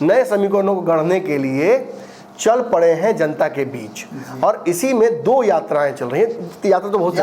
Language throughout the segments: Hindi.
नए समीकरणों को गढ़ने के लिए चल पड़े हैं जनता के बीच। और इसी में 2 यात्राएं चल रही हैं। यात्रा तो बहुत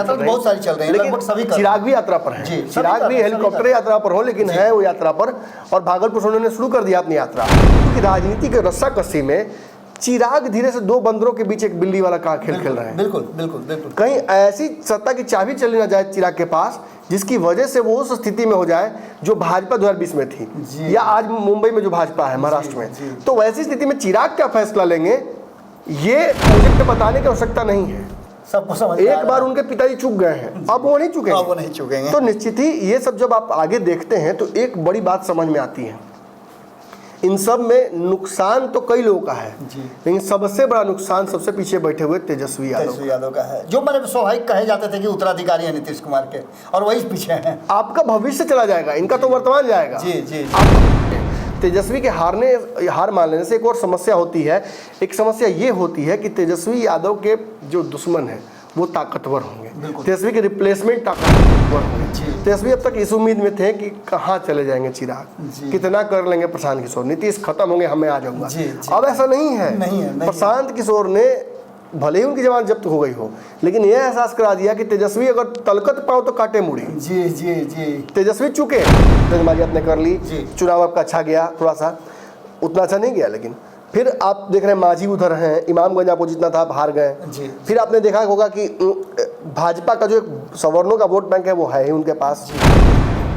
सारी चल रही हैं, लेकिन सभी चिराग भी यात्रा पर है, चिराग भी हेलीकॉप्टर यात्रा पर हो, लेकिन है वो यात्रा पर। और भागलपुर से उन्होंने शुरू कर दिया अपनी यात्रा, क्योंकि राजनीति के रस्साकसी में चिराग धीरे से 2 बंदरों के बीच एक बिल्ली वाला खेल खेल रहे हैं। बिल्कुल बिल्कुल बिल्कुल। कहीं ऐसी सत्ता की चाबी चली ना जाए चिराग के पास, जिसकी वजह से वो उस स्थिति में हो जाए जो भाजपा 2020 में थी, या आज मुंबई में जो भाजपा है महाराष्ट्र में। तो वैसी स्थिति में चिराग क्या फैसला लेंगे ये मुझे बताने की आवश्यकता नहीं है, सबको समझ। एक बार उनके पिताजी चूक गए हैं, अब वो नहीं चूकेंगे। तो निश्चित ही ये सब जब आप आगे देखते हैं तो एक बड़ी बात समझ में आती है, इन सब में नुकसान तो कई लोगों का है, लेकिन सबसे बड़ा नुकसान सबसे पीछे बैठे हुए तेजस्वी यादव का है, जो मैंने स्वाभाविक कहे जाते थे कि उत्तराधिकारी है नीतीश कुमार के, और वही पीछे हैं। आपका भविष्य चला जाएगा, इनका तो वर्तमान जाएगा। जी। तेजस्वी के हार मान लेने से एक और समस्या होती है। एक समस्या ये होती है कि तेजस्वी यादव के जो दुश्मन हैं वो ताकतवर होंगे, तेजस्वी के रिप्लेसमेंट ताकतवर होंगे। तेजस्वी अब तक इस उम्मीद में थे कि कहाँ चले जाएंगे चिराग, कितना कर लेंगे प्रशांत किशोर, नीतीश खत्म होंगे, हमें आ जाऊंगा। अब ऐसा नहीं है। प्रशांत किशोर ने भले ही उनकी जमानत जब्त हो गई हो, लेकिन यह एहसास करा दिया कि तेजस्वी अगर तलकत पाओ तो काटे मुड़ी। जी। तेजस्वी चुके, जजमारियत ने कर ली, चुनाव आपका अच्छा गया, थोड़ा सा उतना अच्छा नहीं गया, लेकिन फिर आप देख रहे हैं मांझी उधर हैं, इमामगंज आपको जितना था हार गए। फिर आपने देखा होगा कि भाजपा का जो एक सवर्णों का वोट बैंक है वो है ही उनके पास।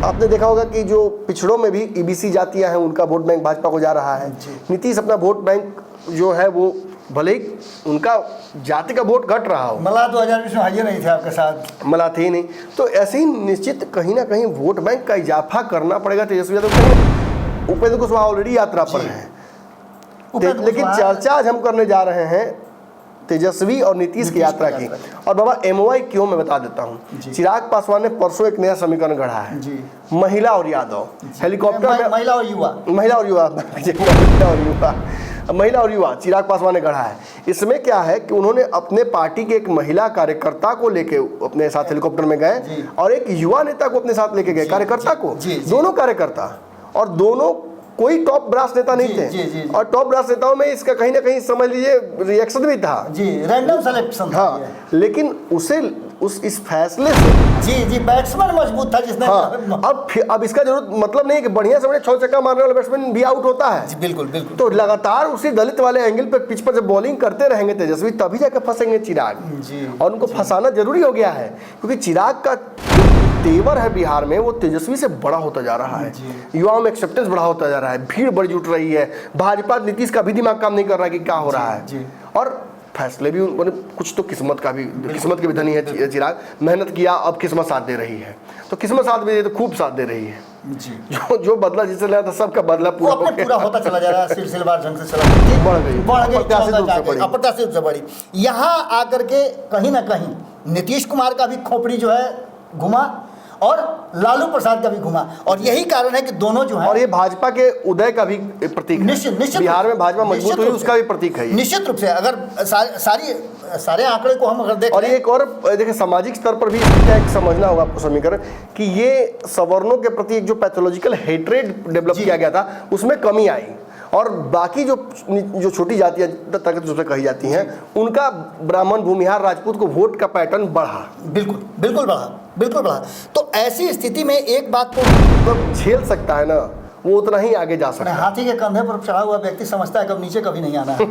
आपने देखा होगा कि जो पिछड़ों में भी ईबीसी जातियां हैं उनका वोट बैंक भाजपा को जा रहा है। नीतीश अपना वोट बैंक जो है वो भले ही उनका जाति का वोट घट रहा हो, मला 2020 में हाइए नहीं थे आपके साथ, मला थे ही नहीं, तो ऐसे ही निश्चित कहीं ना कहीं वोट बैंक का इजाफा करना पड़ेगा तेजस्वी यादव। उपेंद्र कुशवाहा ऑलरेडी यात्रा पर है, लेकिन चर्चा आज हम करने जा रहे हैं तेजस्वी और नीतीश की यात्रा की। और बाबा एमओआई क्यों, मैं बता देता हूँ। चिराग पासवान ने परसों एक नया समीकरण गढ़ा है, महिला और यादव, हेलीकॉप्टर में महिला और युवा चिराग पासवान ने गढ़ा है। इसमें क्या है कि उन्होंने अपने पार्टी के एक महिला कार्यकर्ता को लेके अपने साथ हेलीकॉप्टर में गए और एक युवा नेता को अपने साथ लेके गए, कार्यकर्ता को, दोनों कार्यकर्ता, और दोनों कोई टॉप ब्रास नेता नहीं थे। और टॉप ब्रास नेताओं में इसका कहीं ना कहीं समझ लीजिए रिएक्शन भी था, रैंडम सिलेक्शन था। हाँ, लेकिन इस फैसले से बैट्समैन मजबूत था जिसने। अब इसका जरूरत मतलब नहीं है कि बढ़िया से बढ़िया 6 छक्का मारने वाला बैट्समैन भी आउट होता है। बिल्कुल। तो लगातार उसी दलित वाले एंगल पे पिच पर जब बॉलिंग करते रहेंगे तेजस्वी, तभी जाकर फंसेंगे चिराग। और उनको फंसाना जरूरी हो गया है, क्योंकि चिराग का तेवर है बिहार में वो तेजस्वी से बड़ा होता जा रहा है, युवाओं में एक्सेप्टेंस बड़ा होता जा रहा है, भीड़ बड़ी जुट रही है, भाजपा नीतीश का भी दिमाग काम नहीं कर रहा है कि क्या हो रहा है। और फैसले भी कुछ तो किस्मत के भी धनी है चिराग, मेहनत किया, अब किस्मत साथ दे रही है। तो किस्मत साथ दे रही है तो खूब साथ दे रही है जो बदला जिससे लिया था सबका बदला पूरा होता चला जा रहा है, सिलसिलेवार ढंग से चला बढ़ गई, अप्रत्याशित रूप से बढ़ी। यहाँ आकर के कहीं ना कहीं नीतीश कुमार का भी खोपड़ी जो है घुमा और लालू प्रसाद का भी घुमा, और यही कारण है कि दोनों जो है, और ये भाजपा के उदय का भी प्रतीक है। निश्चित बिहार में भाजपा मजबूत हुई उसका भी प्रतीक है। निश्चित रूप से अगर सारे आंकड़े को हम अगर देखें, और एक और देखिए सामाजिक स्तर पर भी एक समझना होगा आपको समीकरण कि ये सवर्णों के प्रति एक जो पैथोलॉजिकल हेट्रेड डेवलप किया गया था उसमें कमी आई, और बाकी जो छोटी जातियां ताकत कही जाती हैं उनका ब्राह्मण, भूमिहार, राजपूत को वोट का पैटर्न बढ़ा, बिल्कुल बढ़ा। तो ऐसी स्थिति में एक बात को झेल सकता है ना, वो उतना ही आगे जा सकता है। हाथी के कंधे पर चढ़ा हुआ व्यक्ति समझता है कब नीचे कभी नहीं आना है।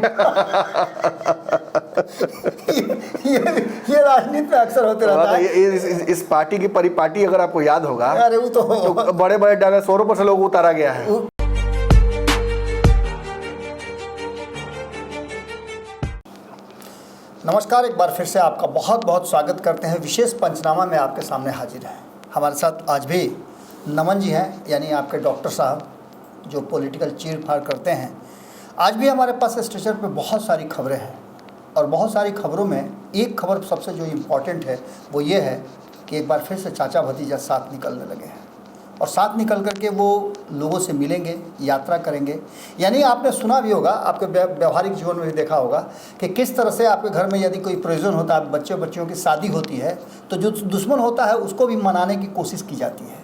ये राजनीति में अक्सर होते रहता है। इस पार्टी की परिपाटी अगर आपको याद होगा, अरे वो तो बड़े बड़े डायनासोरों पर से लोग उतारा गया है। नमस्कार, एक बार फिर से आपका बहुत बहुत स्वागत करते हैं। विशेष पंचनामा में आपके सामने हाजिर हैं। हमारे साथ आज भी नमन जी हैं, यानी आपके डॉक्टर साहब जो पॉलिटिकल चीर फाड़ करते हैं। आज भी हमारे पास स्टेशन पे बहुत सारी खबरें हैं, और बहुत सारी खबरों में एक खबर सबसे जो इम्पोर्टेंट है वो ये है कि एक बार फिर से चाचा भतीजा साथ निकलने लगे हैं, और साथ निकल करके वो लोगों से मिलेंगे, यात्रा करेंगे। यानी आपने सुना भी होगा, आपके व्यवहारिक जीवन में भी देखा होगा कि किस तरह से आपके घर में यदि कोई प्रयोजन होता है, बच्चों की शादी होती है, तो जो दुश्मन होता है उसको भी मनाने की कोशिश की जाती है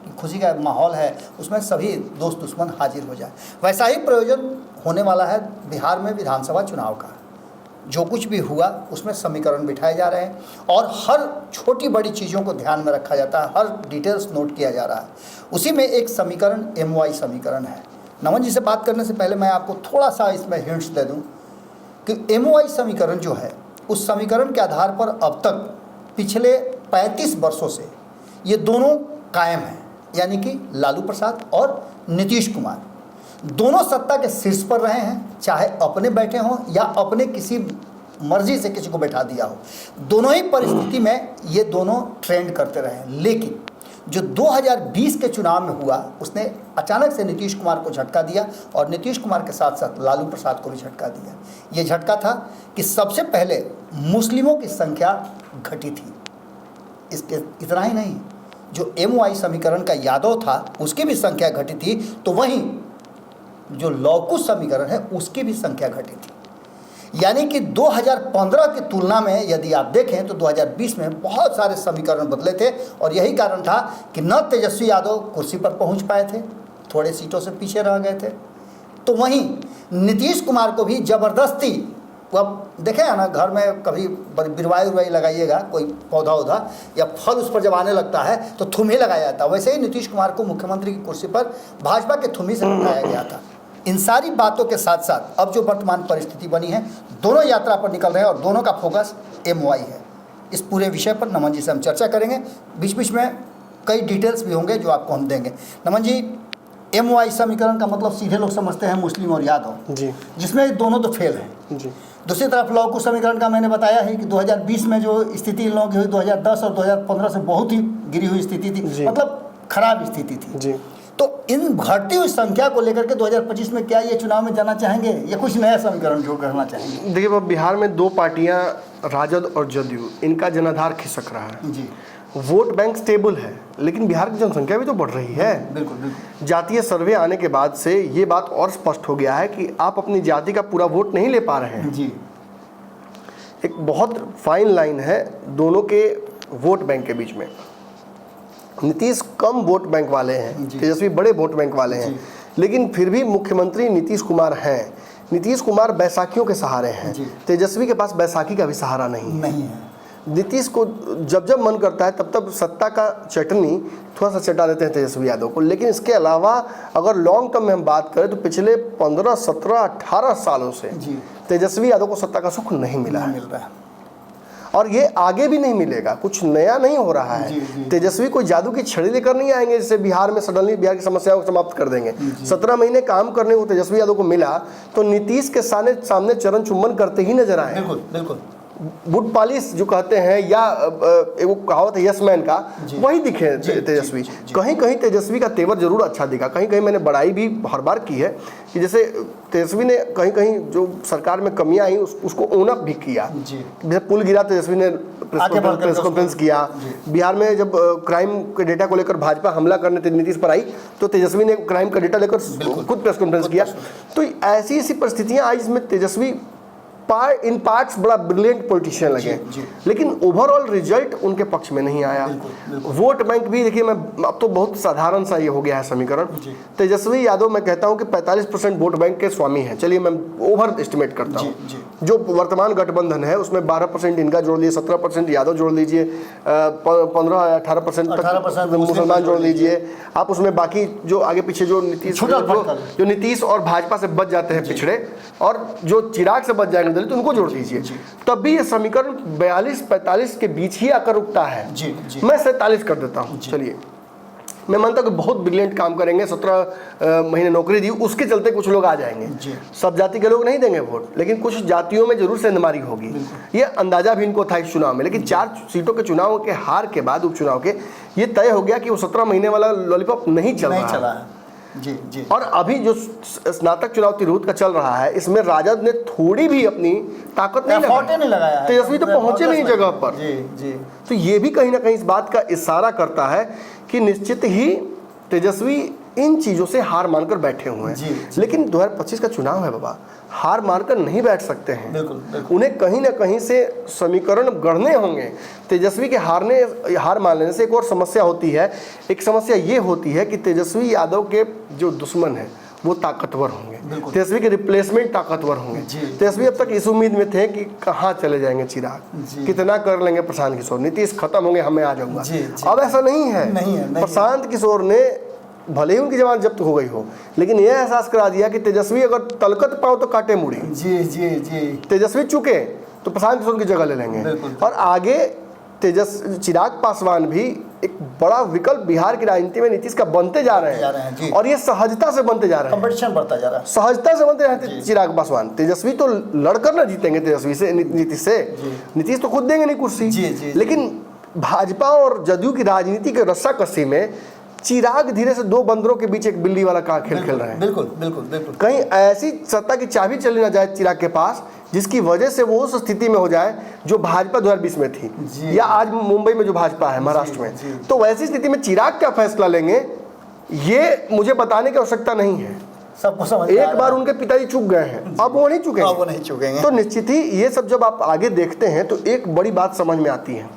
कि खुशी का माहौल है उसमें सभी दोस्त दुश्मन हाजिर हो जाए। वैसा ही प्रयोजन होने वाला है बिहार में विधानसभा चुनाव का। जो कुछ भी हुआ उसमें समीकरण बिठाए जा रहे हैं और हर छोटी बड़ी चीज़ों को ध्यान में रखा जाता है, हर डिटेल्स नोट किया जा रहा है। उसी में एक समीकरण MY समीकरण है। नमन जी से बात करने से पहले मैं आपको थोड़ा सा इसमें हिंट्स दे दूं कि MY समीकरण जो है उस समीकरण के आधार पर अब तक पिछले 35 वर्षों से ये दोनों कायम हैं, यानी कि लालू प्रसाद और नीतीश कुमार दोनों सत्ता के शीर्ष पर रहे हैं, चाहे अपने बैठे हों या अपने किसी मर्जी से किसी को बैठा दिया हो। दोनों ही परिस्थिति में ये दोनों ट्रेंड करते रहे। लेकिन जो 2020 के चुनाव में हुआ उसने अचानक से नीतीश कुमार को झटका दिया और नीतीश कुमार के साथ साथ लालू प्रसाद को भी झटका दिया। ये झटका था कि सबसे पहले मुस्लिमों की संख्या घटी थी। इसके इतना ही नहीं, जो MY समीकरण का यादव था उसकी भी संख्या घटी थी, तो वहीं जो लौकुश समीकरण है उसकी भी संख्या घटी थी। यानी कि 2015 की तुलना में यदि आप देखें तो 2020 में बहुत सारे समीकरण बदले थे और यही कारण था कि न तेजस्वी यादव कुर्सी पर पहुंच पाए थे, थोड़े सीटों से पीछे रह गए थे, तो वहीं नीतीश कुमार को भी ज़बरदस्ती, अब देखें ना घर में कभी बिरवाई उरवाई लगाइएगा, कोई पौधा उधा या फल उस पर जब आने लगता है तो थुम ही लगाया जाता है, वैसे ही नीतीश कुमार को मुख्यमंत्री की कुर्सी पर भाजपा के थुम ही से बिठाया गया था। इन सारी बातों के साथ साथ अब जो वर्तमान परिस्थिति बनी है, दोनों यात्रा पर निकल रहे हैं और दोनों का फोकस MY है। इस पूरे विषय पर नमन जी से हम चर्चा करेंगे, बीच बीच में कई डिटेल्स भी होंगे जो आपको हम देंगे। नमन जी, MY समीकरण का मतलब सीधे लोग समझते हैं मुस्लिम और यादव जी, जिसमें दोनों तो फेल हैं जी। दूसरी तरफ लौकुश समीकरण का मैंने बताया है कि 2020 में जो स्थिति इन लोगों की हुई 2010 और 2015 से बहुत ही गिरी हुई स्थिति थी, मतलब खराब स्थिति थी जी। तो इन घटती हुई संख्या को लेकर के 2025 में क्या ये चुनाव में जाना चाहेंगे या कुछ नया समीकरण जोड़ करना चाहेंगे? देखिए, अब बिहार में दो पार्टियां, राजद और जदयू, इनका जनाधार खिसक रहा है जी। वोट बैंक स्टेबल है, लेकिन बिहार की जनसंख्या भी तो बढ़ रही है। बिल्कुल बिल्कुल। जातीय सर्वे आने के बाद से ये बात और स्पष्ट हो गया है कि आप अपनी जाति का पूरा वोट नहीं ले पा रहे हैं जी। एक बहुत फाइन लाइन है दोनों के वोट बैंक के बीच में। नीतीश कम वोट बैंक वाले हैं, तेजस्वी बड़े वोट बैंक वाले हैं, लेकिन फिर भी मुख्यमंत्री नीतीश कुमार हैं। नीतीश कुमार बैसाखियों के सहारे हैं, तेजस्वी के पास बैसाखी का भी सहारा नहीं है। नीतीश को जब जब मन करता है तब तब सत्ता का चटनी थोड़ा सा चटा देते हैं तेजस्वी यादव को, लेकिन इसके अलावा अगर लॉन्ग टर्म में हम बात करें तो पिछले 15, 17, 18 सालों से तेजस्वी यादव को सत्ता का सुख नहीं मिल रहा है और ये आगे भी नहीं मिलेगा। कुछ नया नहीं हो रहा है। तेजस्वी कोई जादू की छड़ी लेकर नहीं आएंगे जैसे बिहार में सडनली बिहार की समस्याओं को समाप्त कर देंगे। 17 महीने काम करने को तेजस्वी यादव को मिला तो नीतीश के सामने चरण चुम्बन करते ही नजर आए। बिल्कुल बिल्कुल। वुड पॉलिश जो कहते हैं या एक कहावत है यस मैन का, वही दिखे तेजस्वी। कहीं कहीं तेजस्वी का तेवर जरूर अच्छा दिखा, कहीं कहीं मैंने बड़ाई भी हर बार की है कि जैसे तेजस्वी ने कहीं कहीं जो सरकार में कमियां आई उसको ओन अप भी किया। जैसे पुल गिरा तेजस्वी ने प्रेस कॉन्फ्रेंस किया। बिहार में जब क्राइम के डेटा को लेकर भाजपा हमला करने नीतीश पर आई तो तेजस्वी ने क्राइम का डेटा लेकर खुद प्रेस कॉन्फ्रेंस किया। तो ऐसी ऐसी परिस्थितियां आई जिसमें तेजस्वी इन पार्ट्स बड़ा ब्रिलियंट पॉलिटिशियन लगे, लेकिन ओवरऑल रिजल्ट उनके पक्ष में नहीं आया। वोट बैंक भी देखिए, मैं अब तो बहुत साधारण सा ये हो गया है समीकरण। तेजस्वी यादव मैं कहता हूं कि 45% वोट बैंक के स्वामी हैं। चलिए मैं ओवर एस्टिमेट करता हूं। जो वर्तमान गठबंधन है उसमें 12% इनका जोड़ लीजिए, 17% यादव जोड़ लीजिए, 15-18% मुसलमान जोड़ लीजिए आप, उसमें बाकी जो आगे पीछे जो नीतीश और भाजपा से बच जाते हैं पिछड़े, और जो चिराग से बच जाएंगे दलित, उनको जोड़ दीजिए, तब भी ये समीकरण 42-45 के बीच ही आकर रुकता है। मैं 47 कर देता हूं। चलिए, मैं मानता हूं कि बहुत ब्रिलियंट काम करेंगे, 17 महीने नौकरी दी, उसके चलते कुछ लोग आ जाएंगे। सब जाति के लोग नहीं देंगे वोट, लेकिन कुछ जातियों में जरूर सेंधमारी होगी। ये अंदाजा भी इनको था इस चुनाव में, लेकिन 4 सीटों के चुनाव के हार के बाद उपचुनाव के ये तय हो गया कि वो 17 महीने वाला लॉलीपॉप नहीं चल रहा है। जी। और अभी जो स्नातक चुनाव तिरहुत का चल रहा है, इसमें राजद ने थोड़ी भी अपनी ताकत नहीं लगाया है। तेजस्वी तो पहुंचे नहीं जगह पर। जी। तो ये भी कहीं ना कहीं इस बात का इशारा करता है कि निश्चित ही तेजस्वी इन चीज़ों से हार मानकर बैठे हुए जी, हैं। लेकिन 2025 का चुनाव है बाबा, हार मानकर नहीं बैठ सकते हैं। बिल्कुल। उन्हें कहीं ना कहीं से समीकरण गढ़ने होंगे। तेजस्वी के हार मान लेने से एक और समस्या होती है। एक समस्या ये होती है कि तेजस्वी यादव के जो दुश्मन हैं वो ताकतवर होंगे, तेजस्वी के रिप्लेसमेंट ताकतवर होंगे। तेजस्वी अब तक इस उम्मीद में थे कि कहाँ चले जाएंगे चिराग, कितना कर लेंगे प्रशांत किशोर, नीतीश खत्म होंगे, हमें आ जाऊंगा। अब ऐसा नहीं है। प्रशांत किशोर ने भले ही उनकी जमानत जब्त हो गई हो, लेकिन यह एहसास करा दिया कि तेजस्वी अगर तलकत पाओ तो काटे मुड़ी। तेजस्वी चुके तो प्रशांत किशोर की जगह ले लेंगे। और आगे चिराग पासवान भी एक बड़ा विकल्प बिहार की राजनीति में नीतीश का बनते जा रहे हैं। और ये सहजता से बनते जा रहे हैं, कंपटीशन बढ़ता जा रहा है, सहजता से बनते हैं चिराग पासवान। तेजस्वी तो लड़कर ना जीतेंगे तेजस्वी से, नीतीश से। नीतीश तो खुद देंगे नहीं कुर्सी। लेकिन भाजपा और जदयू की राजनीति के रस्साकसी में चिराग धीरे से दो बंदरों के बीच एक बिल्ली वाला खेल खेल रहे हैं। बिल्कुल। कहीं ऐसी सत्ता की चाबी चली ना जाए चिराग के पास जिसकी वजह से वो उस स्थिति में हो जाए जो भाजपा 2020 में थी, या आज मुंबई में जो भाजपा है महाराष्ट्र में। तो वैसी स्थिति में चिराग क्या फैसला लेंगे ये मुझे बताने की आवश्यकता नहीं है। सबको समझ एक बार उनके पिताजी चूक गए हैं, अब वो नहीं चुकेंगे। तो निश्चित ही ये सब जब आप आगे देखते हैं तो एक बड़ी बात समझ में आती है,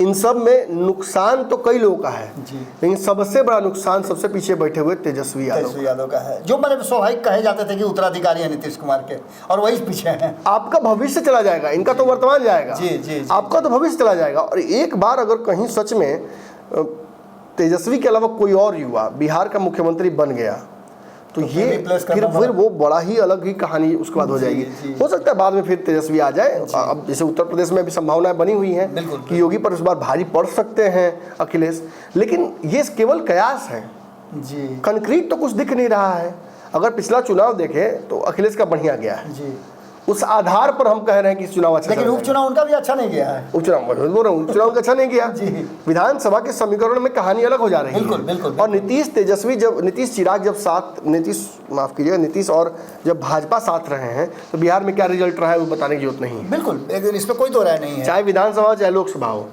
इन सब में नुकसान तो कई लोगों का है, लेकिन सबसे बड़ा नुकसान सबसे पीछे बैठे हुए तेजस्वी यादव का है, जो मैंने स्वाभाविक कहे जाते थे कि उत्तराधिकारी है नीतीश कुमार के, और वही पीछे हैं। आपका भविष्य चला जाएगा, इनका तो वर्तमान जाएगा। जी। आपका तो भविष्य चला जाएगा। और एक बार अगर कहीं सच में तेजस्वी के अलावा कोई और युवा बिहार का मुख्यमंत्री बन गया तो ये फिर वो बड़ा ही अलग ही कहानी उसके बाद हो जाएगी। हो सकता है बाद में फिर तेजस्वी आ जाए। अब जैसे उत्तर प्रदेश में भी संभावनाएं बनी हुई हैं कि योगी पर इस बार भारी पड़ सकते हैं अखिलेश, लेकिन ये केवल कयास है जी, कंक्रीट तो कुछ दिख नहीं रहा है। अगर पिछला चुनाव देखें तो अखिलेश का बढ़िया गया है जी, उस आधार पर हम कह रहे हैं कि चुनाव अच्छा, लेकिन उपचुनाव उनका भी अच्छा नहीं गया है। उपचुनाव अच्छा नहीं गया जी। विधानसभा के समीकरण में कहानी अलग हो जा रही है। बिल्कुल। और नीतीश चिराग जब साथ, नीतीश और जब भाजपा साथ रहे हैं तो बिहार में क्या रिजल्ट रहा है वो बताने की जरूरत नहीं है। बिल्कुल, इसमें कोई दो राय नहीं है। चाहे विधानसभा हो चाहे लोकसभा हो,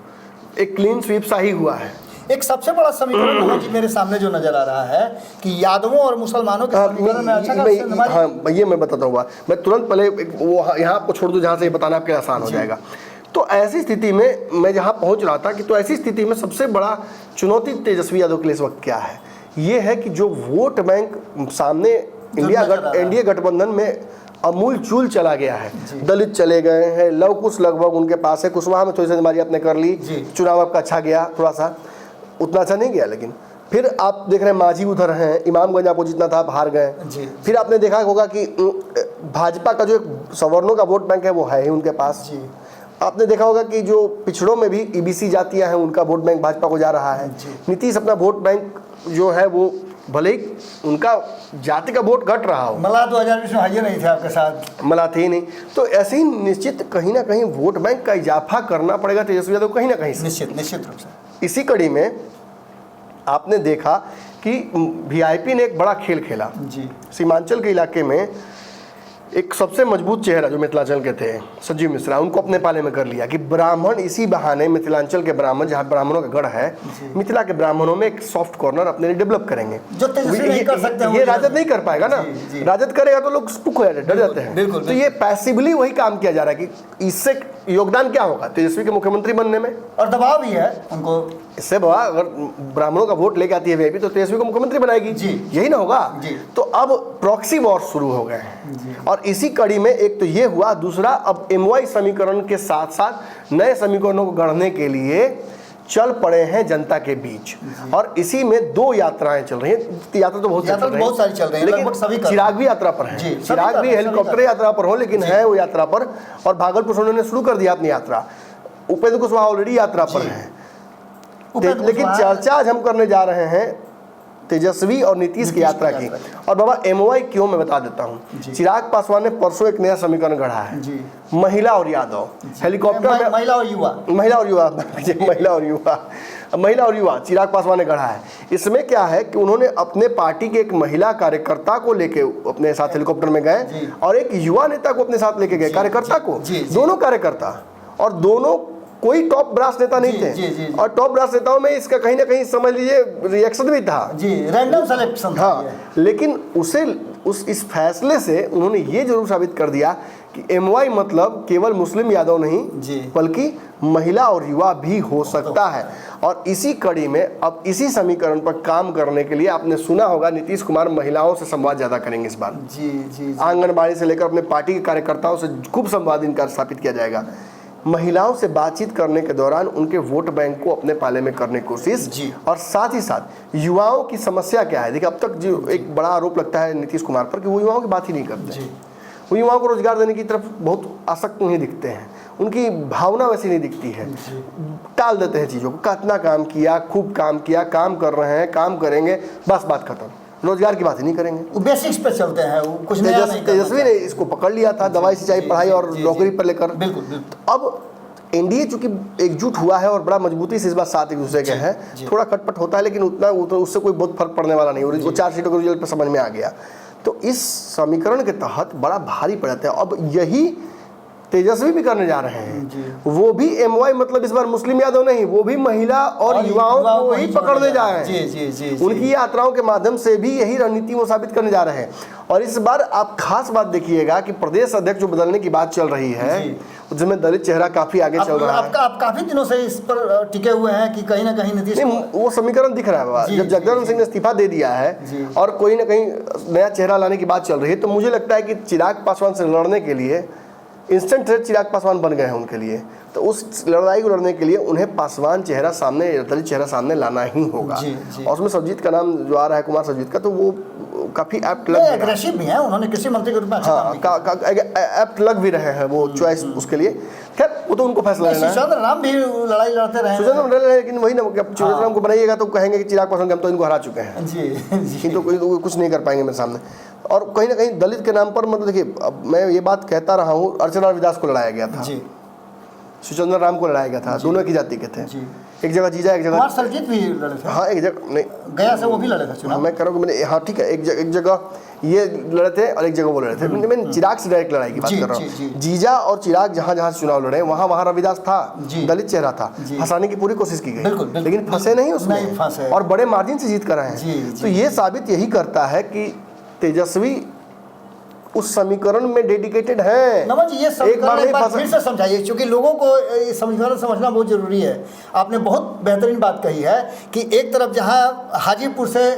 एक क्लीन स्वीप सा ही हुआ है। एक सबसे बड़ा समीकरण जी मेरे सामने जो नजर आ रहा है कि यादवों और मुसलमानों के समीकरण में अच्छा ये मैं बताता हूँ। मैं तुरंत पहले वो यहाँ आपको छोड़ दूँ जहाँ से ये बताना आपके आसान हो जाएगा। तो ऐसी स्थिति में मैं जहाँ पहुँच रहा था कि तो ऐसी स्थिति में सबसे बड़ा चुनौती तेजस्वी यादव के लिए इस वक्त क्या है, ये है कि जो वोट बैंक सामने एनडीए गठबंधन में अमूल चूल चला गया है। दलित चले गए हैं, लव कुश लगभग उनके पास है, कुशवाहा में थोड़ी सी बीमारी आपने कर ली, चुनाव आपका अच्छा गया, थोड़ा सा उतना अच्छा नहीं गया। लेकिन फिर आप देख रहे हैं मांझी उधर हैं, इमामगंज आपको जितना था आप हार गए। फिर आपने देखा होगा कि भाजपा का जो एक सवर्णों का वोट बैंक है वो है ही उनके पास। आपने देखा होगा कि जो पिछड़ों में भी ईबीसी जातियां हैं उनका वोट बैंक भाजपा को जा रहा है। नीतीश अपना वोट बैंक जो है वो भले ही उनका जाति का वोट घट रहा हो, मला 2020 में हाइए नहीं थे आपके साथ, मला थे ही नहीं, तो ऐसे ही निश्चित कहीं ना कहीं वोट बैंक का इजाफा करना पड़ेगा तेजस्वी यादव कहीं ना कहीं से। निश्चित रूप से। इसी कड़ी में आपने देखा कि वीआईपी ने एक बड़ा खेल खेला जी। सीमांचल के इलाके में एक सबसे मजबूत चेहरा जो मिथिलांचल के थे संजीव मिश्रा, उनको अपने पाले में कर लिया कि ब्राह्मण इसी बहाने मिथिलांचल के ब्राह्मण जहाँ ब्राह्मणों का गढ़ है, मिथिला के ब्राह्मणों में एक सॉफ्ट कॉर्नर अपने लिए डेवलप करेंगे। जो नहीं कर सकते ये राजद नहीं कर पाएगा ना। राजद करेगा तो लोग स्पुक हो जाते, डर जाते हैं। तो ये पैसिवली वही काम किया जा रहा है कि इससे योगदान क्या होगा तेजस्वी के मुख्यमंत्री बनने में, और दबाव भी है उनको। इससे बाबा अगर ब्राह्मणों का वोट लेके आती है वीआईपी तो तेजस्वी को मुख्यमंत्री बनाएगी जी, यही ना होगा जी। तो अब प्रॉक्सी वॉर शुरू हो गए हैं और इसी कड़ी में एक तो ये हुआ, दूसरा अब एमवाई समीकरण के साथ साथ नए समीकरणों को गढ़ने के लिए चल पड़े हैं जनता के बीच। और इसी में दो यात्राएं चल रही हैं। यात्रा तो बहुत सारी चल रही है, लेकिन सभी चिराग भी यात्रा पर है, चिराग भी हेलीकॉप्टर यात्रा पर हो, लेकिन है वो यात्रा पर। और भागलपुर से उन्होंने शुरू कर दिया अपनी यात्रा। उपेंद्र कुशवाहा ऑलरेडी यात्रा पर है, लेकिन चर्चा आज हम करने जा रहे हैं तेजस्वी और नीतीश की यात्रा की। और बाबा एमओआई क्यों, मैं बता देता हूँ। चिराग पासवान ने परसों एक नया समीकरण गढ़ा है, महिला और यादव, हेलीकॉप्टर में महिला और युवा चिराग पासवान ने गढ़ा है। इसमें क्या है कि उन्होंने अपने पार्टी के एक महिला कार्यकर्ता को लेके अपने साथ हेलीकॉप्टर में गए और एक युवा नेता को अपने साथ लेके गए, कार्यकर्ता को, दोनों कार्यकर्ता, और दोनों कोई टॉप ब्रास नेता नहीं थे। जी। और टॉप ब्रास नेताओं में इसका कहीं ना कहीं समझ लीजिए रिएक्शन भी था जी, रैंडम सिलेक्शन था। हाँ, लेकिन इस फैसले से उन्होंने ये जरूर साबित कर दिया कि एमवाई मतलब केवल मुस्लिम यादव नहीं बल्कि महिला और युवा भी हो सकता है। और इसी कड़ी में अब इसी समीकरण पर काम करने के लिए आपने सुना होगा नीतीश कुमार महिलाओं से संवाद ज्यादा करेंगे इस बार। जी। आंगनबाड़ी से लेकर अपने पार्टी के कार्यकर्ताओं से खूब संवाद इनका स्थापित किया जाएगा। महिलाओं से बातचीत करने के दौरान उनके वोट बैंक को अपने पाले में करने की कोशिश, और साथ ही साथ युवाओं की समस्या क्या है। देखिए, अब तक जो एक बड़ा आरोप लगता है नीतीश कुमार पर कि वो युवाओं की बात ही नहीं करते, वो युवाओं को रोजगार देने की तरफ बहुत आसक्त नहीं दिखते हैं, उनकी भावना वैसी नहीं दिखती है, टाल देते हैं चीज़ों को। कितना काम किया, खूब काम किया, काम कर रहे हैं, काम करेंगे, बस बात खत्म, रोजगार की बात ही नहीं करेंगे। वो बेसिक्स पे चलते हैं, वो कुछ नया नहीं। तेजस्वी ने इसको पकड़ लिया था, दवाई सिंचाई पढ़ाई और नौकरी पर लेकर। बिल्कुल। अब एनडीए चूंकि एकजुट हुआ है और बड़ा मजबूती से इस बार साथ एक दूसरे के हैं, थोड़ा खटपट होता है लेकिन उतना उससे कोई बहुत फर्क पड़ने वाला नहीं। वो 4 सीटों के रिजल्ट पर समझ में आ गया। तो इस समीकरण के तहत बड़ा भारी पड़ जाता है। अब यही तेजस्वी भी करने जा रहे हैं, वो भी एमवाई मतलब इस बार मुस्लिम यादव नहीं, वो भी महिला और युवाओं को ही पकड़ने जा रहे हैं। उनकी यात्राओं के माध्यम से भी यही रणनीति वो साबित करने जा रहे हैं। और इस बार आप खास बात देखिएगा कि प्रदेश अध्यक्ष जो बदलने की बात चल रही है, जिसमें दलित चेहरा काफी आगे चल रहा है। आप काफी दिनों से इस पर टिके हुए हैं कि कहीं ना कहीं नीतीश वो समीकरण दिख रहा है बाबा। जब जगदानंद सिंह ने इस्तीफा दे दिया है और कोई ना कहीं नया चेहरा लाने की बात चल रही है, तो मुझे लगता है कि चिराग पासवान से लड़ने के लिए इंस्टेंट थ्रेट चिराग पासवान बन गए हैं उनके लिए। तो उस लड़ाई को लड़ने के लिए उन्हें पासवान चेहरा सामने, दलित चेहरा सामने लाना ही होगा। और उसमें सरजीत का नाम जो आ रहा है, कुमार सरजीत का, तो वो काफी एप्ट लग एग्रेसिव भी है, उन्होंने कृषि मंत्री के रूप में एप्ट लग भी रहे हैं वो चॉइस उसके लिए। खैर वो तो उनको फैसला लेना है। सुरेंद्र राम भी लड़ाई लड़ते रहे, लेकिन वही ना, सुरेंद्र राम को बनाइएगा तो कहेंगे कि चिराग पासवान हम तो इनको हरा चुके हैं जी, तो कुछ नहीं कर पाएंगे मेरे सामने। और कहीं ना कहीं दलित के नाम पर मतलब देखिए, अब मैं ये बात कहता रहा हूँ, अर्चना रविदास को लड़ाया गया था, सुचंद्र राम को लड़ाया गया था, दोनों की जाति के थे। एक जगह जीजा, एक जगह कुमार सरजीत भी लड़े थे। हाँ, एक जगह नहीं, गया से वो भी लड़े थे चुनाव। मैं कह रहा हूँ मैंने, हाँ ठीक है, एक जगह ये लड़े थे और एक जगह वो लड़े थे। मैं चिराग से डायरेक्ट लड़ाई की बात कर रहा हूँ। जीजा और चिराग जहाँ जहाँ चुनाव लड़े वहाँ रविदास था, दलित चेहरा था, फंसाने की पूरी कोशिश की गई, लेकिन फंसे नहीं उसमें, और बड़े मार्जिन से जीत कर रहे हैं। तो ये साबित यही करता है कि तेजस्वी उस समीकरण में डेडिकेटेड है। नमन जी, ये समीकरण एक बार फिर से समझाइए, क्योंकि लोगों को ये समीकरण समझना बहुत जरूरी है। आपने बहुत बेहतरीन बात कही है कि एक तरफ जहां हाजीपुर से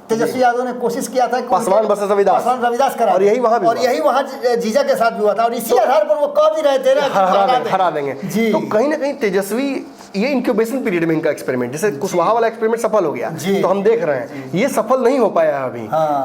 तेजस्वी यादव ने कोशिश किया था पासवान वर्सेस रविदास करा, और यही वहां जीजा के साथ भी हुआ था, और इसी आधार पर वो कह भी रहे थे ना हरा देंगे। तो कहीं ना कहीं तेजस्वी, ये इंक्यूबेशन पीरियड में इनका एक्सपेरिमेंट, जैसे कुशवाहा वाला एक्सपेरिमेंट सफल हो गया तो हम देख रहे हैं, ये सफल नहीं हो पाया अभी।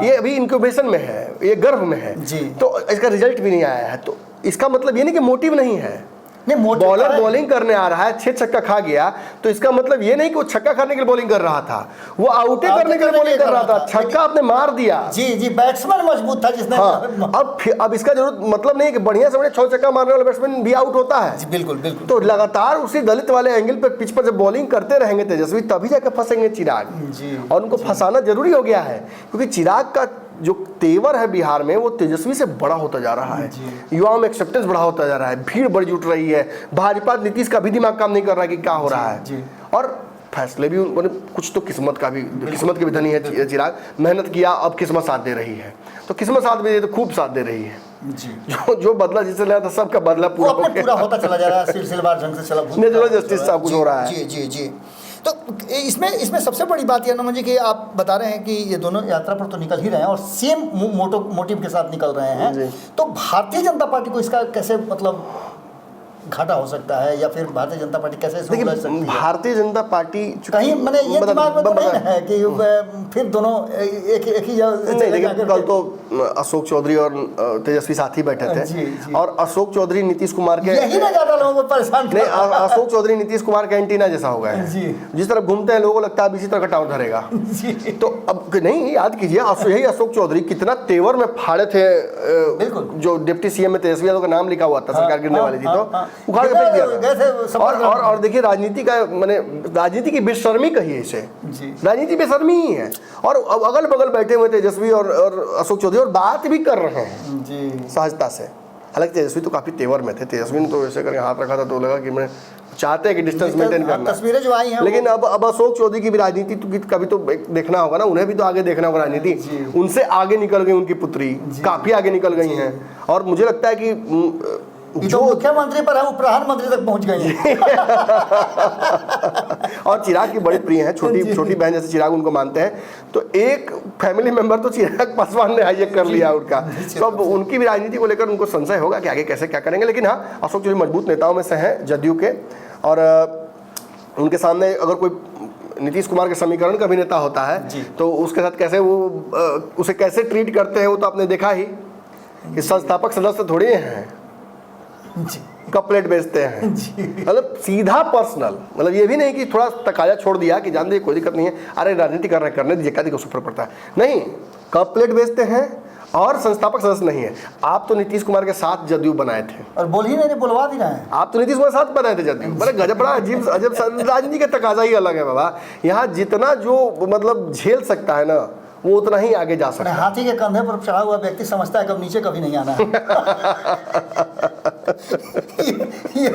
ये अभी इंक्यूबेशन में है, ये गर्भ में है, तो इसका रिजल्ट भी नहीं आया है। तो इसका मतलब ये नहीं कि मोटिव नहीं है। बॉलर बॉलिंग करने आ रहा है, 6 छक्का खा गया, तो इसका मतलब ये नहीं कि वो छक्का करने के लिए बॉलिंग कर रहा था, वो आउटे करने के लिए बॉलिंग कर रहा था, छक्का आपने मार दिया। जी, बैट्समैन मजबूत था जिसने। अब इसका जरूरत मतलब नहीं है कि बढ़िया से बढ़िया 6 छक्का मारने वाला बैट्समैन भी आउट होता है। बिल्कुल। तो लगातार उसी दलित वाले एंगल पे पिच पर जब बॉलिंग करते रहेंगे तेजस्वी, तभी जाकर फंसेंगे चिराग। और उनको फंसाना जरूरी हो गया है, क्योंकि चिराग का जो तेवर है बिहार में, वो तेजस्वी से बड़ा होता जा रहा है। युवाओं में एक्सेप्टेंस बड़ा होता जा रहा है, भीड़ बड़ी जुट रही है, भाजपा नीतीश का भी दिमाग काम नहीं कर रहा है कि क्या हो रहा है। और फैसले भी कुछ तो किस्मत की भी धनी है चिराग। मेहनत किया, अब किस्मत साथ दे रही है, तो किस्मत साथ दे रही है तो खूब साथ दे रही है। जो बदला जिससे लेना था, सबका बदला पूरा होता चला जा रहा है, सिलसिलेवार ढंग से चला, नेचुरल जस्टिस सब कुछ हो रहा है। जी। तो इसमें सबसे बड़ी बात यह नमन जी कि आप बता रहे हैं कि ये दोनों यात्रा पर तो निकल ही रहे हैं और सेम मोटिव के साथ निकल रहे हैं। तो भारतीय जनता पार्टी को इसका कैसे मतलब घाटा हो सकता है, या फिर भारतीय जनता पार्टी कैसे सकती है? भारतीय जनता पार्टी कहीं मैंने ये दिमाग में तो नहीं है कि फिर दोनों एक ही नहीं। कल तो अशोक चौधरी और तेजस्वी साथ ही बैठे थे, और अशोक चौधरी नीतीश कुमार के, यही ना ज्यादा लोगों को परेशान नहीं, अशोक चौधरी नीतीश कुमार के एंटीना जैसा हो गया है। जिस तरफ घूमते हैं लोगों को लगता है इसी तरह कटाव धरेगा। तो अब नहीं, याद कीजिए, यही अशोक चौधरी कितना तेवर में फाड़े थे। जो डिप्टी सीएम में तेजस्वी यादव का नाम लिखा हुआ था, सरकार गिरने वाली थी, तो उखाड़ के फेंक दिया था। और देखिए, राजनीति का मैंने राजनीति की बेशर्मी कही है इसे, राजनीति बेशर्मी ही है। और अब अगल बगल बैठे हुए तेजस्वी और अशोक चौधरी और बात भी कर रहे हैं सहजता से। हालांकि तेजस्वी तो काफ़ी तेवर में थे, तेजस्वी ने तो ऐसे करके हाथ रखा था तो लगा कि मैं चाहते हैं कि डिस्टेंस मेंटेन करना। तस्वीरें जो आई हैं लेकिन अब अशोक चौधरी की भी राजनीति तो कभी तो देखना होगा ना, उन्हें भी तो आगे देखना होगा राजनीति। उनसे आगे निकल गई उनकी पुत्री, काफ़ी आगे निकल गई हैं, और मुझे लगता है कि जो मुख्यमंत्री पर है वो प्रधानमंत्री तक पहुंच गई है। और चिराग की बड़ी प्रिय है, छोटी बहन जैसे चिराग उनको मानते हैं, तो एक फैमिली मेंबर तो चिराग पासवान ने हाईजैक कर लिया उनका। तो अब उनकी भी राजनीति को लेकर उनको संशय होगा कि आगे कैसे क्या करेंगे। लेकिन हाँ, अशोक चौधरी मजबूत नेताओं में से हैं जदयू के, और उनके सामने अगर कोई नीतीश कुमार के समीकरण का भी नेता होता है तो उसके साथ कैसे वो उसे कैसे ट्रीट करते हैं वो तो आपने देखा ही कि संस्थापक सदस्य थोड़ी हैं, कपलेट बेचते हैं, मतलब सीधा पर्सनल, मतलब ये भी नहीं कि थोड़ा तकाजा छोड़ दिया कि जान दीजिए कोई दिक्कत नहीं है, अरे राजनीति कर रहे हैं करने दीजिए, क्या दिक्कत फर्क पड़ता है, नहीं, कपलेट बेचते हैं और संस्थापक सदस्य नहीं है। आप तो नीतीश कुमार के साथ जदयू बनाए थे, और बोल ही नहीं, बुलवा भी रहे हैं। आप तो नीतीश कुमार के साथ बनाए थे जदयू, बड़े गजब, बड़ा अजीब अजब राजनीति का तकाजा ही अलग है बाबा। यहाँ जितना जो मतलब झेल सकता है ना वो उतना ही आगे जा सकता है। हाथी के कंधे पर चढ़ा हुआ व्यक्ति समझता है कब नीचे कभी नहीं आना है। ये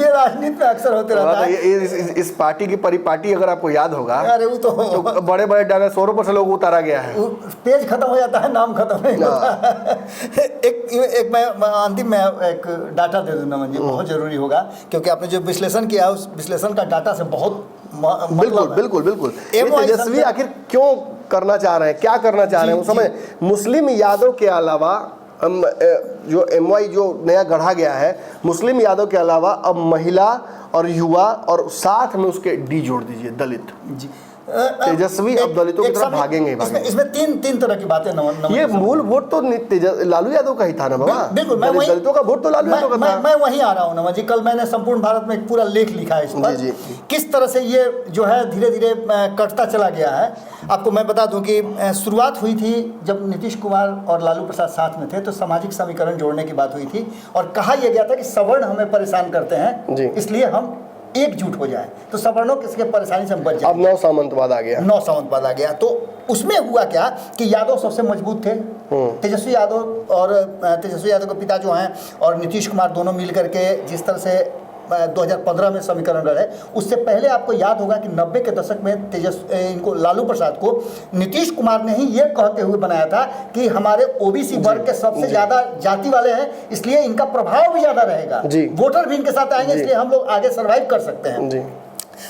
राजनीति में अक्सर होते रहता है। इस पार्टी की परिपाटी अगर आपको याद होगा, अरे वो तो बड़े बड़े डायनासोरों पर से लोग उतारा गया है, पेज खत्म हो जाता है, नाम खत्म नहीं होता। एक मैं अंतिम में एक डाटा दे दूँ नमन जी, बहुत जरूरी होगा, क्योंकि आपने जो विश्लेषण किया उस विश्लेषण का डाटा से बहुत बिल्कुल तेजस्वी आखिर क्यों करना चाह रहे हैं, क्या करना चाह रहे हैं, उस समय मुस्लिम यादव के अलावा जो MY जो नया गढ़ा गया है, मुस्लिम यादव के अलावा अब महिला और युवा और साथ में उसके डी जोड़ दीजिए दलित जी। तेजस्वी अब दलितों की तरफ भागेंगे। इसमें तीन तरह की बातें नमन। ये मूल वोट तो लालू यादव का ही था ना बाबा, बिल्कुल। दलितों का वोट तो लालू यादव का था। मैं वहीं आ रहा हूँ नमन जी, कल मैंने संपूर्ण भारत में एक पूरा लेख लिखा है इस पर, किस तरह से ये जो है धीरे धीरे कटता चला गया है। आपको मैं बता दूं कि शुरुआत हुई थी जब नीतीश कुमार और लालू प्रसाद साथ में थे, तो सामाजिक समीकरण जोड़ने की बात हुई थी और कहा यह गया था कि सवर्ण हमें परेशान करते हैं, इसलिए हम एकजुट हो जाए तो सवर्णों किसके परेशानी से हम बच जाए। अब नौ सामंतवाद आ गया, तो उसमें हुआ क्या कि यादव सबसे मजबूत थे, तेजस्वी यादव के पिता जो हैं और नीतीश कुमार दोनों मिल करके जिस तरह से 2015 में समीकरण लड़े, उससे पहले आपको याद होगा कि 90 के दशक में इनको लालू प्रसाद को नीतीश कुमार ने ही ये कहते हुए बनाया था कि हमारे ओबीसी वर्ग के सबसे ज्यादा जाति वाले हैं, इसलिए इनका प्रभाव भी ज्यादा रहेगा, वोटर भी इनके साथ आएंगे, इसलिए हम लोग आगे सर्वाइव कर सकते हैं।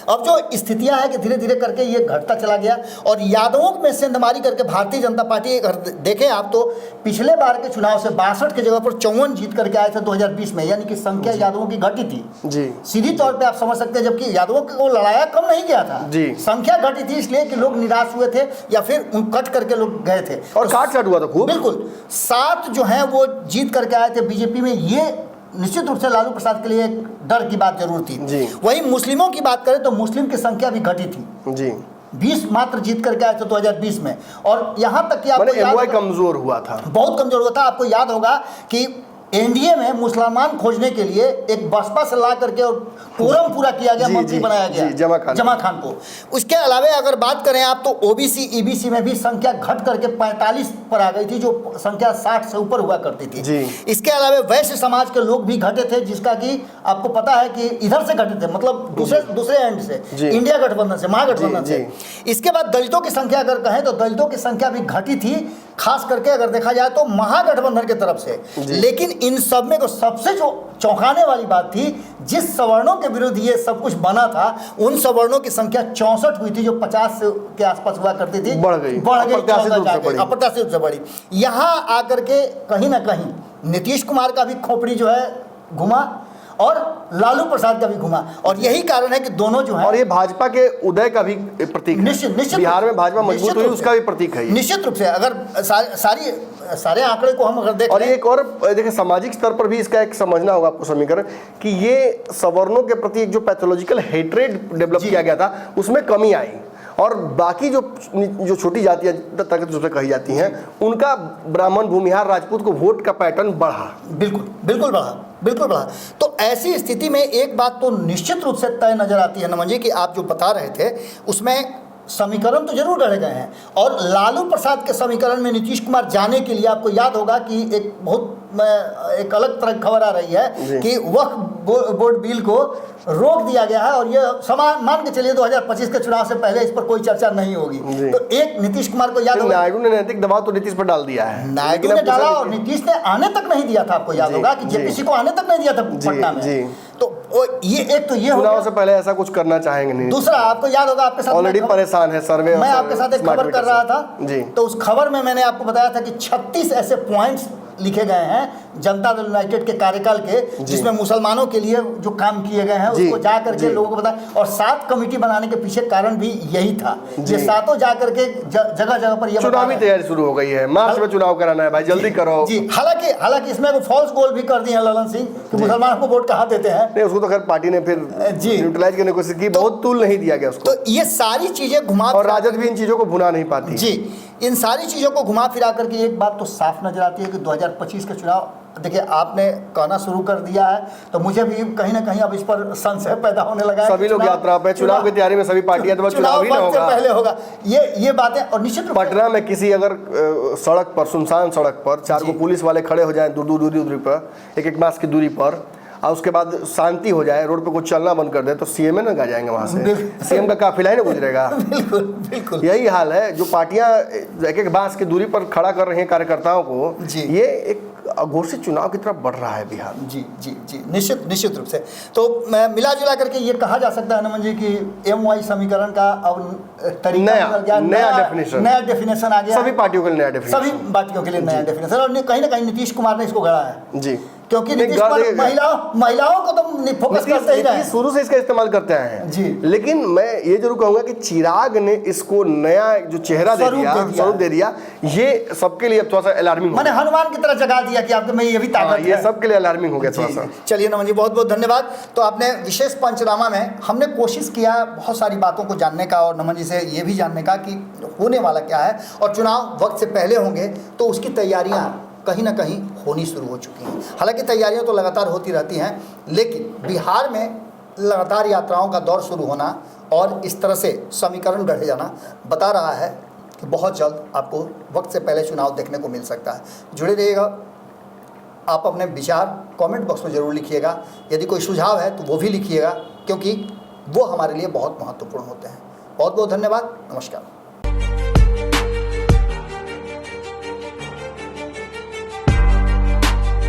अब जो स्थितियां हैं कि धीरे धीरे करके ये घटता चला गया और यादवों में सेंधमारी करके भारतीय जनता पार्टी, अगर देखें आप तो पिछले बार के चुनाव से 62 की जगह पर 54 जीत करके आए थे 2020 में, यानी कि संख्या यादवों की घटी थी जी। सीधी तौर पे आप समझ सकते हैं, जबकि यादवों को लड़ाया कम नहीं किया था जी, संख्या घटी थी इसलिए कि लोग निराश हुए थे या फिर कट करके लोग गए थे और काट हुआ था खूब। बिल्कुल 7 जो है वो जीत करके आए थे बीजेपी में, ये निश्चित रूप से लालू प्रसाद के लिए एक डर की बात जरूर थी। वहीं मुस्लिमों की बात करें तो मुस्लिम की संख्या भी घटी थी जी, 20 मात्र जीत करके आए थे 2020 में, और यहाँ तक कि आपको कमजोर हुआ था, बहुत कमजोर हुआ था। आपको याद होगा कि एनडीए में मुसलमान खोजने के लिए एक बसपा से ला करके और कोरम पूरा किया गया, मंत्री बनाया गया जमा खान को। उसके अलावा अगर बात करें आप तो ओबीसी ईबीसी में भी संख्या घट करके 45 पर आ गई थी, जो संख्या 60 से ऊपर हुआ करती थी। इसके अलावा वैश्य समाज के लोग भी घटे थे, जिसका कि आपको पता है कि इधर से घटे थे, मतलब दूसरे एंड से, इंडिया गठबंधन से, महागठबंधन से। इसके बाद दलितों की संख्या अगर कहें तो दलितों की संख्या भी घटी थी, खास करके अगर देखा जाए तो महागठबंधन की तरफ से। लेकिन इन सब में सबसे जो चौंकाने वाली बात थी, जिस सवर्णों के विरुद्ध ये सब कुछ बना था, उन सवर्णों की संख्या 64 हुई थी, जो 50 के आसपास हुआ करती थी, बढ़ गई अप्रत्याशित रूप से बढ़ी। यहाँ आकर के कहीं ना कहीं नीतीश कुमार का भी खोपड़ी जो है घुमा और लालू प्रसाद का भी घुमा, और यही कारण है कि दोनों जो है, और ये भाजपा के उदय का भी प्रतीक है। निश्चित बिहार में भाजपा मजबूत हुई, उसका भी प्रतीक है निश्चित रूप से। अगर सारे आंकड़े को हम अगर देखें, और एक और देखिए सामाजिक स्तर पर भी इसका एक समझना होगा आपको समीकरण कि ये सवर्णों के प्रति एक जो पैथोलॉजिकल हेट्रेड डेवलप किया गया था उसमें कमी आई, और बाकी जो छोटी जातियां ताकत रूप से कही जाती हैं उनका ब्राह्मण भूमिहार राजपूत को वोट का पैटर्न बढ़ा, बिल्कुल बढ़ा। तो ऐसी स्थिति में एक बात तो निश्चित रूप से तय नजर आती है नमन जी कि आप जो बता रहे थे उसमें समीकरण तो जरूर गढ़े गए हैं, और लालू प्रसाद के समीकरण में नीतीश कुमार जाने के लिए आपको याद होगा कि एक अलग तरह की खबर आ रही है कि वक्फ बोर्ड बिल को रोक दिया गया है, और ये समान मान के चलिए 2025 के चुनाव से पहले इस पर कोई चर्चा नहीं होगी। तो एक नीतीश कुमार को याद होगा, नायडू ने नैतिक दबाव तो नीतीश पर डाल दिया है, नायडू ने डाला और नीतीश ने आने तक नहीं दिया था, आपको याद होगा कि जेपीसी को आने तक नहीं दिया था पटना में। तो ये एक तो ये चुनाव से पहले ऐसा कुछ करना चाहेंगे नहीं। दूसरा आपको याद होगा, आपके साथ ऑलरेडी परेशान है सर्वे, मैं आपके साथ एक खबर कर रहा था जी। तो उस खबर में मैंने आपको बताया था कि 36 ऐसे पॉइंट्स लिखे गए हैं जनता दल यूनाइटेड के कार्यकाल के, जिसमें मुसलमानों के लिए जो काम किए गए हैं उसको जा करके लोगों को बताया, और 7 कमेटी बनाने के पीछे कारण भी यही था। ये सातों जा करके जगह जगह पर ये चुनावी तैयारी शुरू हो गई है, मार्च में चुनाव कराना है भाई, जल्दी करो जी। हालांकि इसमें वो फॉल्स गोल भी कर दिए हैं ललन सिंह कि मुसलमानों को वोट कहाँ देते हैं। नहीं, उसको तो खैर पार्टी ने फिर न्यूट्रलाइज करने की कोशिश की, बहुत तूल नहीं दिया गया उसको। तो ये सारी चीजें घुमा, और राजद भी इन चीजों को भुना नहीं पाती जी। इन सारी चीज़ों को घुमा फिरा करके एक बात तो साफ नजर आती है कि 2025 के चुनाव, देखिए आपने कहना शुरू कर दिया है तो मुझे भी कहीं ना कहीं अब इस पर संशय पैदा होने लगा है। सभी लोग यात्रा पे, चुनाव की तैयारी में सभी पार्टियां, तो चुनाव ही ना होगा, पहले होगा ये बातें। और निश्चित पटना में किसी अगर सड़क पर, सुनसान सड़क पर 4 को पुलिस वाले खड़े हो जाएं दूरी पर, एक मास की दूरी पर, और उसके बाद शांति हो जाए, रोड पे कुछ चलना बंद कर दे, तो सीएम ना गा जाएंगे वहाँ से, सीएम का काफिला ही ना गुजरेगा। बिल्कुल यही हाल है। जो पार्टियां एक बांस की दूरी पर खड़ा कर रही हैं कार्यकर्ताओं को, ये एक अघोषित चुनाव की तरफ बढ़ रहा है बिहार। जी निश्चित रूप से। तो मिला जुला करके ये कहा जा सकता है नमन जी कि MY समीकरण का अब तरीका नया डेफिनेशन आ गया, सभी पार्टियों के लिए नया डेफिनेशन, सभी पार्टियों के लिए नया डेफिनेशन, और कहीं ना कहीं नीतीश कुमार ने इसको गढ़ा है जी, क्योंकि नीतीश कुमार महिलाओं को तो फोकस करते ही रहे, शुरू से इसका इस्तेमाल करते आए हैं जी। लेकिन मैं ये जरूर कहूंगा कि चिराग ने इसको नया जो चेहरा स्वरूप दे दिया, ये सबके लिए थोड़ा सा अलार्मिंग, मैंने हनुमान की तरह जगा दिया कि आपके में ये भी ताकत है, ये सबके लिए अलार्मिंग हो गया थोड़ा सा। चलिए नमन जी, बहुत बहुत धन्यवाद। तो आपने विशेष पंचनामा में हमने कोशिश किया बहुत सारी बातों को जानने का, और नमन जी से ये भी जानने का कि होने वाला क्या है, और चुनाव वक्त से पहले होंगे तो उसकी तैयारियां कहीं ना कहीं होनी शुरू हो चुकी हैं। हालांकि तैयारियां तो लगातार होती रहती हैं, लेकिन बिहार में लगातार यात्राओं का दौर शुरू होना और इस तरह से समीकरण गढ़े जाना बता रहा है कि बहुत जल्द आपको वक्त से पहले चुनाव देखने को मिल सकता है। जुड़े रहिएगा। आप अपने विचार कमेंट बॉक्स में ज़रूर लिखिएगा, यदि कोई सुझाव है तो वो भी लिखिएगा, क्योंकि वो हमारे लिए बहुत महत्वपूर्ण होते हैं। बहुत बहुत धन्यवाद। नमस्कार।